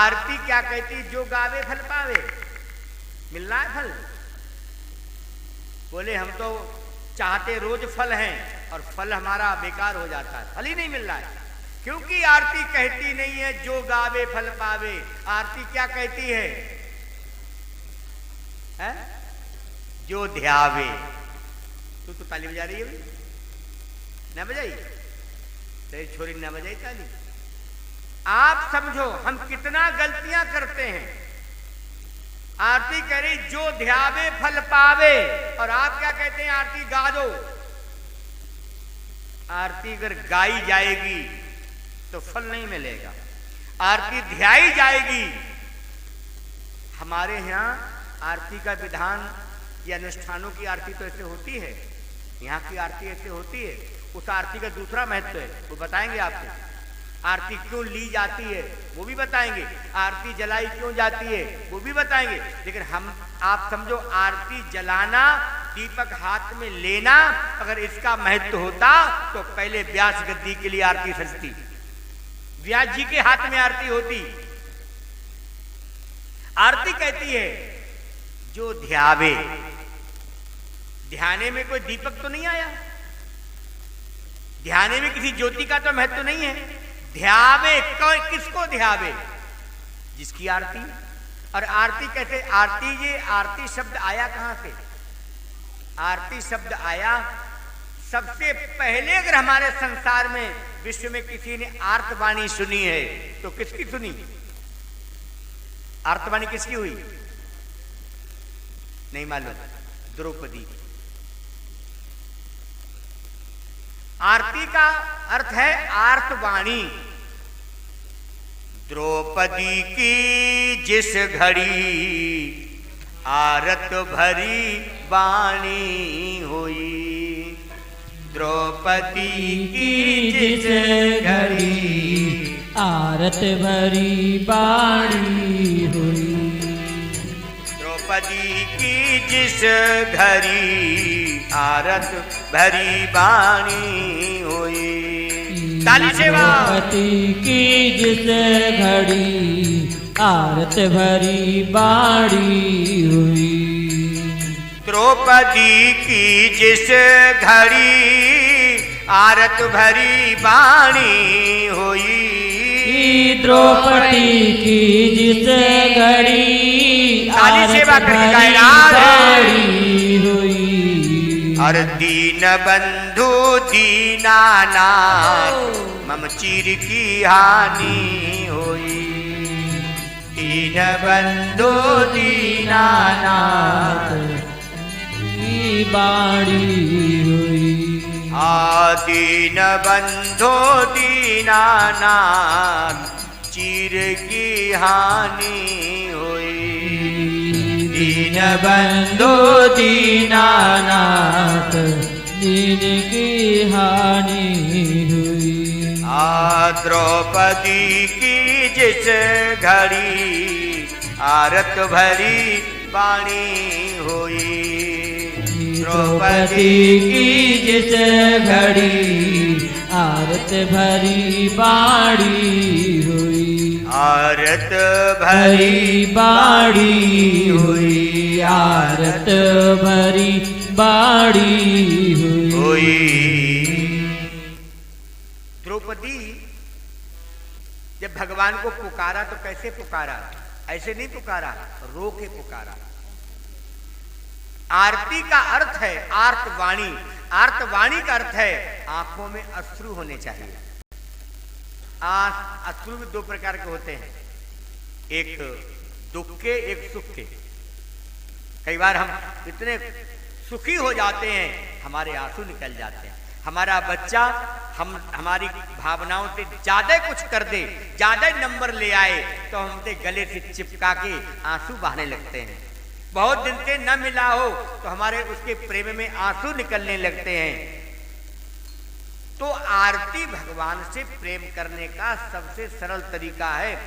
आरती क्या कहती, जो गावे फल पावे। मिल रहा है फल? बोले हम तो चाहते रोज फल हैं और फल हमारा बेकार हो जाता है, फल ही नहीं मिल रहा है। क्योंकि आरती कहती नहीं है जो गावे फल पावे। आरती क्या कहती है? जो ध्यावे। तू तो ताली बजा रही है भाई, ना बजाई? तेरी छोरी ना बजाई ताली। आप समझो हम कितना गलतियां करते हैं। आरती कह रही जो ध्यावे फल पावे, और आप क्या कहते हैं? आरती गा दो। आरती अगर गाई जाएगी तो फल नहीं मिलेगा, आरती ध्याई जाएगी। हमारे यहाँ आरती का विधान या अनुष्ठानों की आरती तो ऐसे होती है, यहाँ की आरती ऐसे होती है। उस आरती का दूसरा महत्व है, वो बताएंगे आपको। आरती क्यों ली जाती है वो भी बताएंगे, आरती जलाई क्यों जाती है वो भी बताएंगे। लेकिन हम आप समझो, आरती जलाना, दीपक हाथ में लेना, अगर इसका महत्व होता तो पहले व्यास गद्दी के लिए आरती सजती, व्यास जी के हाथ में आरती होती। आरती कहती है जो ध्यावे। ध्याने में कोई दीपक तो नहीं आया, ध्याने में किसी ज्योति का तो महत्व नहीं है। ध्यावे, किसको ध्यावे? जिसकी आरती। और आरती कहते, आरती, ये आरती शब्द आया कहां से? आरती शब्द आया सबसे पहले, अगर हमारे संसार में विश्व में किसी ने आर्तवाणी सुनी है तो किसकी सुनी? आर्तवाणी किसकी हुई? नहीं मालूम? द्रौपदी। आरती का अर्थ है आर्तवाणी। द्रौपदी की जिस घड़ी आरत भरी वाणी हुई। द्रौपदी की जिस घड़ी आरत भरी वाणी हुई। द्रौपदी की जिस घड़ी आरत भरी वाणी हुई। ताली सेवा। द्रौपदी की जिस घड़ी आरत भरी वाणी हुई। द्रौपदी की जिस घड़ी आरत भरी वाणी हुई। द्रौपदी की जिस घड़ी आरत भरी वाणी हुई। और दीन बंधु दीनानाथ मम चीर की हानि हुई। दीन बंधु दीनानाथ वाणी हुई। दीन बंधु दीनानाथ चीर की हानि हुई। दीन बंधु दीनानाथ दीन की हानि हुई। द्रौपदी की जिस घड़ी आरत भरी वाणी हुई। द्रौपदी की जिस घड़ी आरत भरी वाणी हुई। आरत भरी वाणी हुई। आरत भरी वाणी हुई। द्रौपदी जब भगवान को पुकारा तो कैसे पुकारा? ऐसे नहीं पुकारा, रो के पुकारा। आरती का अर्थ है आर्तवाणी। आर्तवाणी का अर्थ है आंखों में अश्रु होने चाहिए। अश्रु भी दो प्रकार के होते हैं, एक दुख के, एक सुख के। कई बार हम इतने सुखी हो जाते हैं हमारे आंसू निकल जाते हैं। हमारा बच्चा हमारी भावनाओं से ज्यादा कुछ कर दे, ज्यादा नंबर ले आए तो हमसे गले से चिपका के आंसू बहाने लगते हैं। बहुत दिन से न मिला हो तो हमारे उसके प्रेम में आंसू निकलने लगते हैं। तो आरती भगवान से प्रेम करने का सबसे सरल तरीका है।